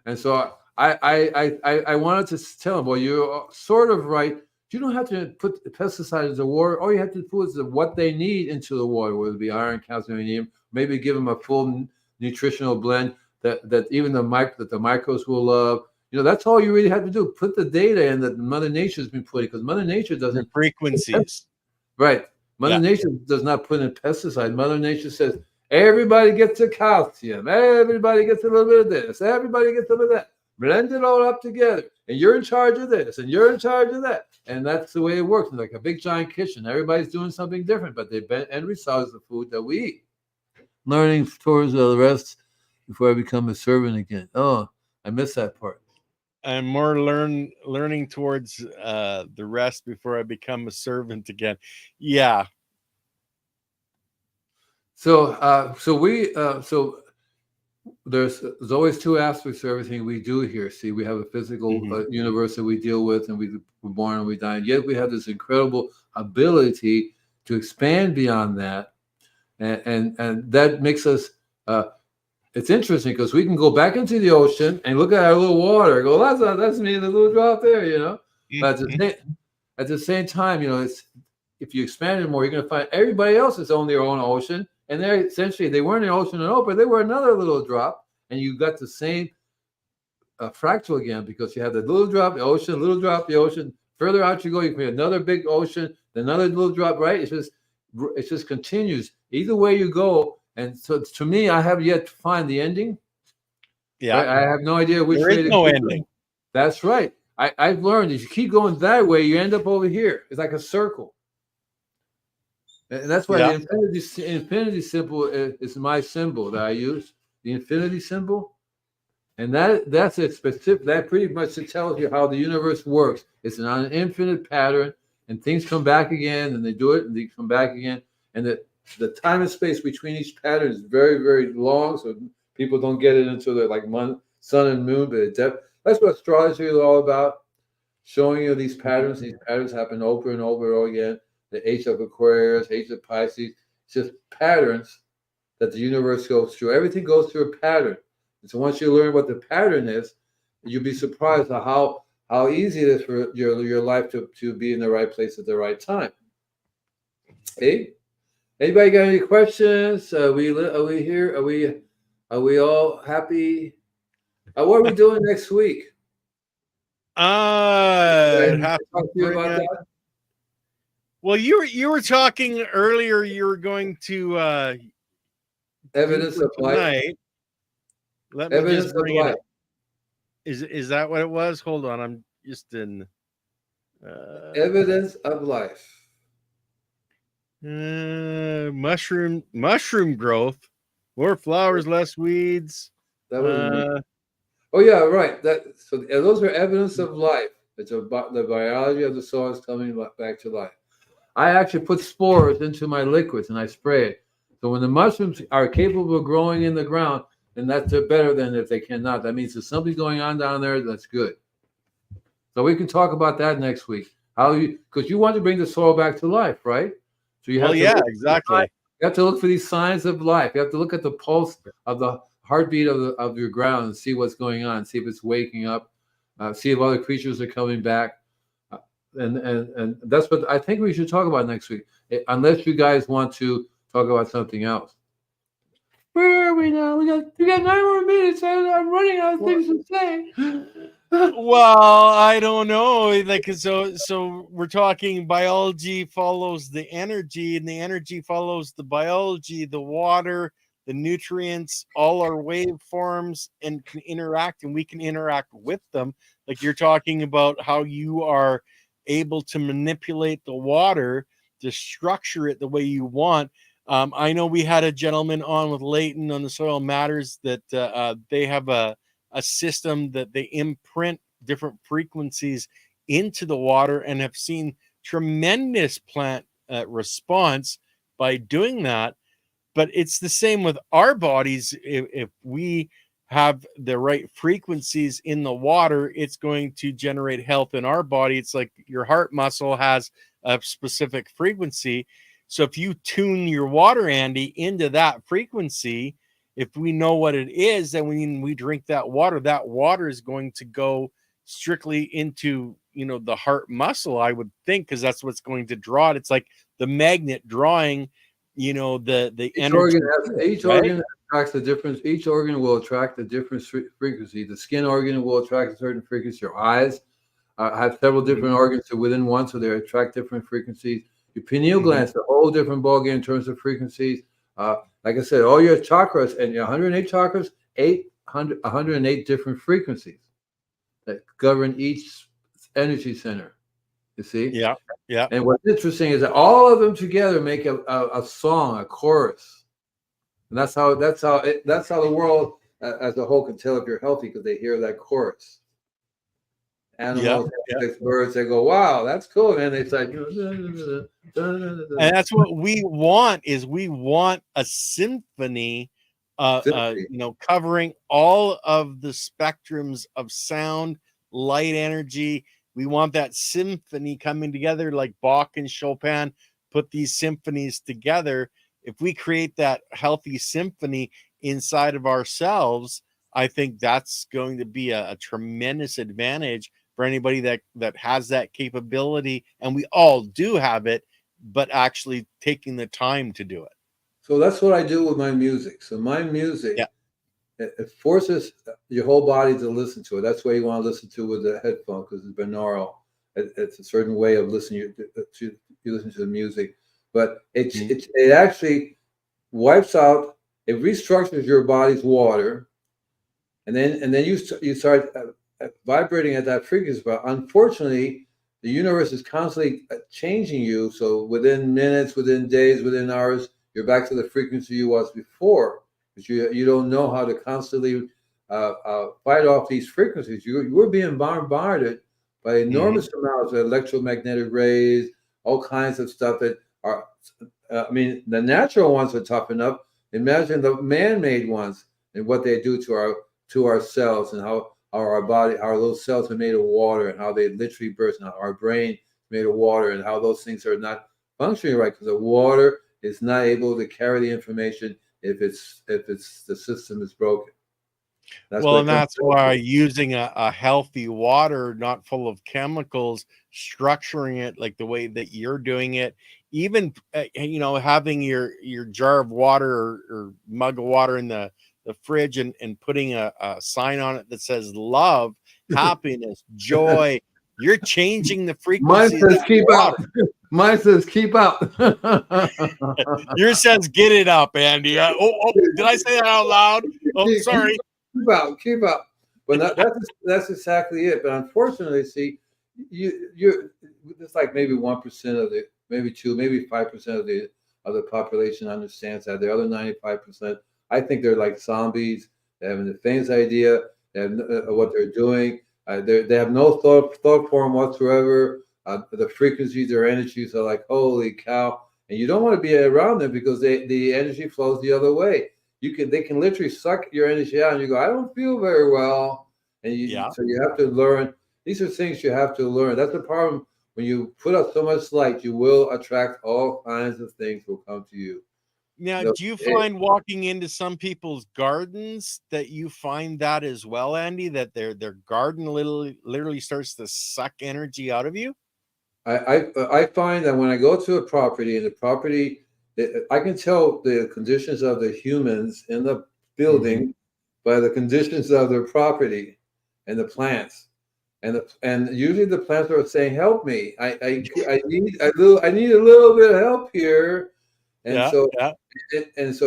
And so I wanted to tell them, well, you're sort of right. You don't have to put the pesticide into the water. All you have to put is what they need into the water, whether it be iron, calcium, magnesium. Maybe give them a full nutritional blend that even the microbes will love. You know, that's all you really have to do. Put the data in that Mother Nature's been putting, because Mother Nature doesn't the frequencies. Right. Mother Nature does not put in pesticide. Mother Nature says everybody gets a calcium, everybody gets a little bit of this, everybody gets a little bit of that. Blend it all up together, and you're in charge of this, and you're in charge of that, and that's the way it works. It's like a big giant kitchen. Everybody's doing something different, but the end result is the food that we eat. Learning towards the rest before I become a servant again. Oh, I missed that part. I'm more learning towards the rest before I become a servant again. Yeah. So there's always two aspects to everything we do here. See, we have a physical universe that we deal with, and we're born and we die. And yet we have this incredible ability to expand beyond that, and that makes us. It's interesting because we can go back into the ocean and look at our little water. Go, that's me, the little drop there, you know. But at the same time, it's if you expand it more, you're going to find everybody else is on their own ocean, and they're essentially they weren't an ocean at all, but they were another little drop, and you got the same fractal again because you have the little drop, the ocean, little drop, the ocean. Further out you go, you can be another big ocean, another little drop. Right? It just continues either way you go. And so to me, I have yet to find the ending. Yeah, right? I have no idea which there way is to no go. ending. That's right. I've learned if you keep going that way, you end up over here. It's like a circle. And that's why the infinity symbol is my symbol that I use. The infinity symbol. And that's a specific, that pretty much tells you how the universe works. It's an infinite pattern, and things come back again, and they do it, and they come back again. And the time and space between each pattern is very, very long, so people don't get it until they're like sun and moon, but that's what astrology is all about, showing you these patterns. These patterns happen over and over and over again. The age of Aquarius, age of Pisces, it's just patterns that the universe goes through. Everything goes through a pattern. And so once you learn what the pattern is, you'll be surprised at how easy it is for your life to be in the right place at the right time. Hey, anybody got any questions? Are we here? Are we all happy? What are we doing next week? I'd have to talk to you about that. Well, you were talking earlier. You were going to evidence of life. Let me just bring it up. Is that what it was? Hold on, I'm just in evidence of life. Mushroom growth, more flowers, less weeds. That was oh yeah, right. So those are evidence of life. It's about the biology of the soil is coming back to life. I actually put spores into my liquids and I spray it. So when the mushrooms are capable of growing in the ground, then that's better than if they cannot. That means there's something going on down there that's good. So we can talk about that next week. Because you want to bring the soil back to life, right? So you have exactly. You have to look for these signs of life. You have to look at the pulse of the heartbeat of your ground and see what's going on, see if it's waking up, see if other creatures are coming back. And that's what I think we should talk about next week, unless you guys want to talk about something else. Where are we now? We got 9 more minutes. I'm running out of things to say. Well, I don't know. Like so we're talking biology follows the energy, and the energy follows the biology, the water, the nutrients, all our waveforms, and can interact, and we can interact with them. Like you're talking about how you are able to manipulate the water to structure it the way you want. I know we had a gentleman on with Leighton on the Soil Matters that they have a system that they imprint different frequencies into the water and have seen tremendous plant response by doing that. But it's the same with our bodies. If we have the right frequencies in the water, it's going to generate health in our body. It's like your heart muscle has a specific frequency. So if you tune your water, Andy, into that frequency, if we know what it is, then when we drink that water is going to go strictly into, the heart muscle, I would think, because that's what's going to draw it. It's like the magnet drawing, the energy. Each organ attracts a different. Each organ will attract a different frequency. The skin organ will attract a certain frequency. Your eyes have several different organs within one, so they attract different frequencies. Your pineal gland is a whole different ballgame in terms of frequencies. Like I said, all your chakras and your 108 chakras, 108 different frequencies that govern each energy center. You see? Yeah. And what's interesting is that all of them together make a song, a chorus, and that's how the world as a whole can tell if you're healthy, because they hear that chorus. Animals, birds, they go, "Wow, that's cool," and they say, and that's what we want. Is we want a symphony, covering all of the spectrums of sound, light, energy. We want that symphony coming together, like Bach and Chopin put these symphonies together. If we create that healthy symphony inside of ourselves, I think that's going to be a tremendous advantage for anybody that has that capability, and we all do have it, but actually taking the time to do it. So that's what I do with my music. So my music, yeah. it forces your whole body to listen to it. That's why you want to listen to with the headphone, because it's binaural. It's a certain way of listening to you listen to the music, but it actually wipes out. It restructures your body's water, and then you start vibrating at that frequency. But unfortunately, the universe is constantly changing you. So within minutes, within days, within hours, you're back to the frequency you was before, because you don't know how to constantly fight off these frequencies. You're being bombarded by enormous amounts of electromagnetic rays, all kinds of stuff that are. I mean, the natural ones are tough enough. Imagine the man-made ones and what they do to our cells, and how our body, our little cells are made of water, and how they literally burst, and how our brain is made of water, and how those things are not functioning right, because the water is not able to carry the information if the system is broken. That's why using a healthy water, not full of chemicals, structuring it like the way that you're doing it, even having your jar of water or mug of water in the fridge, and putting a sign on it that says love, happiness, joy. You're changing the frequency. Mine says keep out. Mine says keep out. Yours says get it up, Andy. Did I say that out loud? Oh, sorry. Keep out. But that's exactly it. But unfortunately, see, you're it's like maybe 1% of the, maybe 2, maybe 5% of the population understands that. The other 95%, I think they're like zombies. They have the faintest idea of what they're doing. They have no thought form whatsoever. The frequencies, their energies are like, holy cow. And you don't want to be around them, because the energy flows the other way. They can literally suck your energy out, and you go, I don't feel very well. And so you have to learn. These are things you have to learn. That's the problem. When you put out so much light, you will attract all kinds of things will come to you. Now, do you find walking into some people's gardens that you find that as well, Andy, that their garden literally starts to suck energy out of you? I find that when I go to a property, and the property, I can tell the conditions of the humans in the building by the conditions of their property and the plants. And usually the plants are saying, "Help me! I need a little bit of help here." And so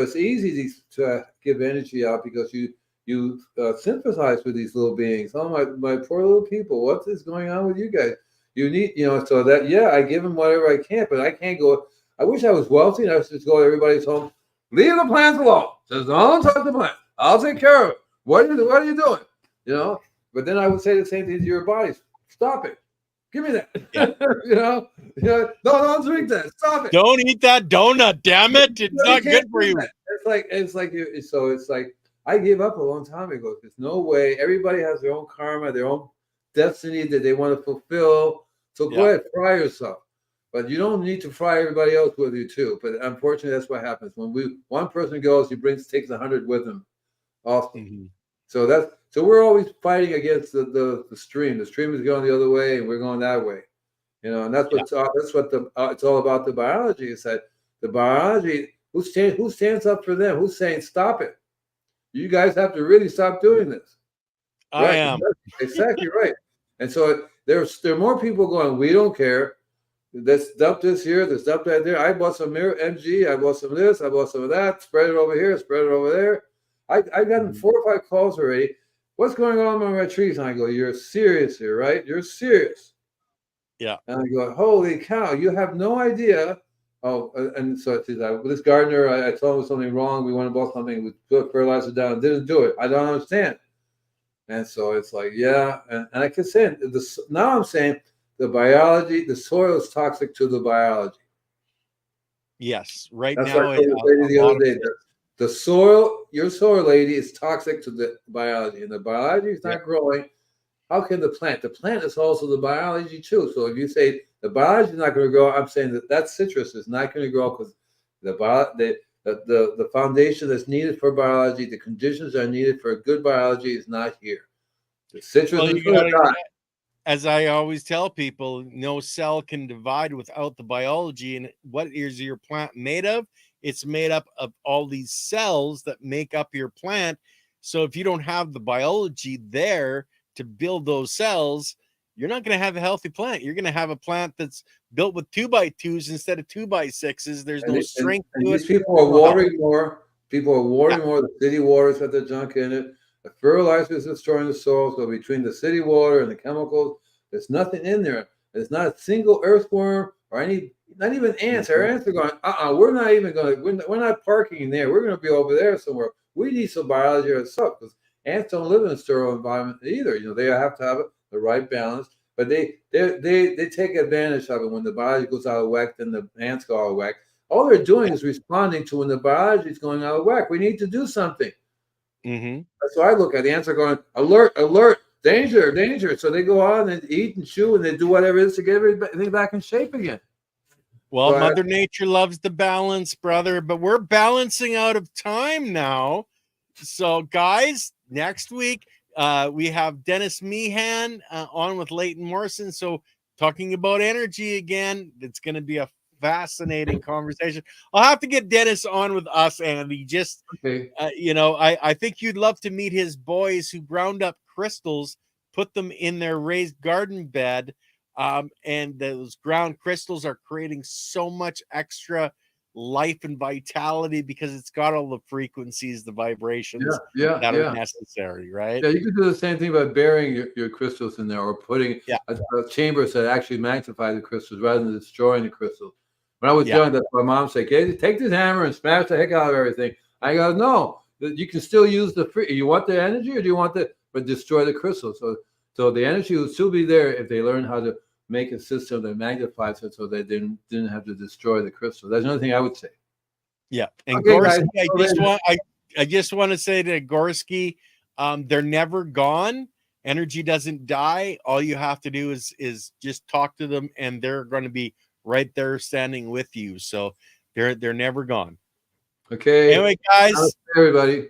it's easy to give energy out, because you sympathize with these little beings. Oh, my poor little people! What is going on with you guys? You need, so that, I give them whatever I can, but I can't go. I wish I was wealthy and I was just go to everybody's home. Leave the plants alone. Just don't touch the plant. I'll take care of it. What are you doing? But then I would say the same thing to your bodies. Stop it. Give me that. Yeah. Don't drink that. Stop it. Don't eat that donut. Damn it. It's not good for you. It's like I gave up a long time ago. There's no way. Everybody has their own karma, their own destiny that they want to fulfill. So go ahead, fry yourself. But you don't need to fry everybody else with you too. But unfortunately, that's what happens. When one person goes, he takes 100 with him. Often. So we're always fighting against the stream. The stream is going the other way, and we're going that way. And that's what it's all about. The biology is that the biology. Who stands up for them? Who's saying stop it? You guys have to really stop doing this. I am exactly right. And so there are more people going, we don't care. Let's dump this here. Let's dump that there. I bought some MG. I bought some of this. I bought some of that. Spread it over here. Spread it over there. I've gotten 4 or 5 calls already. What's going on among my trees? And I go, you're serious here, right? You're serious. Yeah. And I go, holy cow, you have no idea. Oh, and so this gardener, I told him was something wrong. We went and bought something. We put fertilizer down. Didn't do it. I don't understand. And so it's like, and I can say this. Now I'm saying the biology, the soil is toxic to the biology. Yes, right. That's now. The other day, the soil, your soil, lady, is toxic to the biology, and the biology is not growing. How can the plant? The plant is also the biology too. So if you say the biology is not going to grow, I'm saying that citrus is not going to grow, because the foundation that's needed for biology, the conditions that are needed for good biology is not here. The citrus is going to die. as I always tell people, no cell can divide without the biology. And what is your plant made of? It's made up of all these cells that make up your plant. So if you don't have the biology there to build those cells, you're not going to have a healthy plant. You're going to have a plant that's built with 2x2s instead of 2x6s. There's no strength and to these it. people are watering more. People are watering more. The city waters have the junk in it. The fertilizer is destroying the soil. So between the city water and the chemicals, there's nothing in there. There's not a single earthworm or not even ants. Our ants are going, we're not even going to, we're not parking there. We're going to be over there somewhere. We need some biology ourselves because ants don't live in a sterile environment either. They have to have the right balance. But they take advantage of it when the biology goes out of whack. Then the ants go out of whack. All they're doing is responding to when the biology is going out of whack. We need to do something. That's what I look at. The ants are going, alert, alert, danger, danger. So they go on and eat and chew and they do whatever it is to get everything back in shape again. Well, Mother Nature loves the balance, brother, but we're balancing out of time now. So, guys, next week, we have Dennis Meehan on with Leighton Morrison. So, talking about energy again, it's going to be a fascinating conversation. I'll have to get Dennis on with us, Andy. Just, I think you'd love to meet his boys who ground up crystals, put them in their raised garden bed. And those ground crystals are creating so much extra life and vitality because it's got all the frequencies, the vibrations that are necessary, right? Yeah, you could do the same thing by burying your crystals in there or putting chambers that actually magnify the crystals rather than destroying the crystals. When I was young, that's my mom said, "Okay, take this hammer and smash the heck out of everything." I go, "No, you can still use the free. You want the energy, or do you want but destroy the crystals?" So the energy will still be there if they learn how to make a system that magnifies it, so they didn't have to destroy the crystal. That's another thing I would say. Yeah, and Gorski, I just want to say to Gorski, they're never gone. Energy doesn't die. All you have to do is just talk to them, and they're going to be right there standing with you. So they're never gone. Okay. Anyway, guys, everybody.